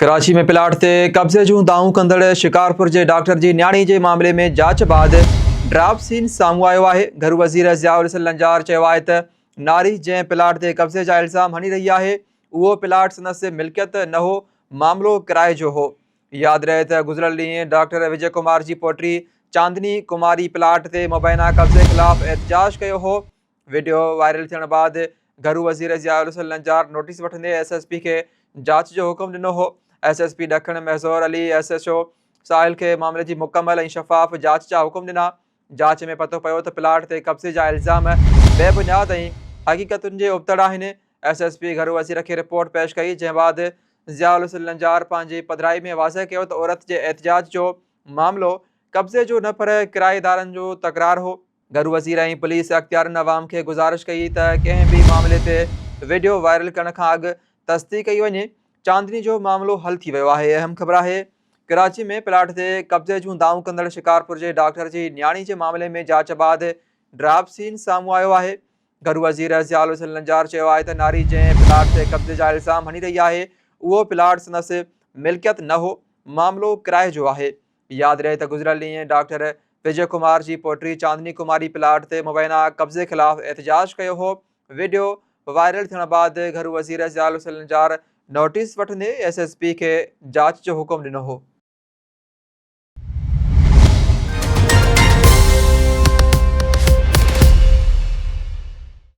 कराची में प्लाट ते कब्ज़े जूं दाऊं कंदड़ शिकारपुर जे डॉक्टर जी न्याणी जे मामले में जांच बाद ड्राप सीन साम्हूं आयो आहे। घर वज़ीर ज़ियाउल हसन लंजार चयो आहे त नारी जंहिं प्लाट ते कब्ज़े जा इल्ज़ाम हणी रही आहे उहो प्लाट संदसि मिल्कियत न हो, मामिलो किराए जो हो। यादि रहे त गुज़िरियल ॾींहुं डॉक्टर विजय कुमार जी पोटी चांदनी कुमारी प्लाट ते मुबैना कब्ज़े ख़िलाफ़ एहतजाज कयो हो। वीडियो वायरल थियण बाद घरू वज़ीर ज़ियाउल हसन लंजार नोटिस वठंदे SSP खे जांच जो हुकुम ॾिनो हो। SSP ॾखण महज़ूर अली SHO साहिल खे मामले जी मुकमल ऐं शफ़ाफ़ जांच जा हुकुम ॾिना। जांच में पतो पियो त प्लाट ते कब्ज़े जा इल्ज़ाम बेबुनियाद ऐं हक़ीक़तुनि जे उबतड़ आहिनि। SSP घर वज़ीर खे रिपोर्ट पेश कई, जंहिं बाद ज़ियाउल हसन लंजार पंहिंजी पधिराई में वाज़ह कयो त औरत जे एहतजाज जो मामिलो कब्ज़े जो न पर किराएदारनि जो तकरार हो। घर वज़ीर ऐं पुलिस अख़्तियारनि अवाम खे गुज़ारिश कई त कंहिं बि मामले ते वीडियो वायरल करण खां अॻु तस्दीक़ कई वञे। चांदनी जो मामिलो हल थी वियो आहे। अहम ख़बर आहे, कराची में प्लाट ते कब्ज़े जूं दाऊं कंदड़ शिकारपुर जे डॉक्टर जी न्याणी जे मामले में जांच बाद ड्राप सीन साम्हूं आयो आहे। घर वज़ीर ज़ियाउल हसन लंजार चयो आहे त नारी जंहिं प्लाट ते कब्ज़े जा इल्ज़ाम हणी रही आहे उहो प्लाट संदसि मिल्कियत न हो, मामिलो किराए जो आहे। यादि रहे त गुज़िरियल ॾींहुं डॉक्टर विजय कुमार जी पोटी चांदनी कुमारी प्लाट ते मुबैना कब्ज़े ख़िलाफ़ एहतजाज कयो हो। वीडियो वायरल थियण बाद घर वज़ीर ज़ियाउल हसन लंजार नोटिस वठंदे SSP खे जांच जो हुकुम ॾिनो हो।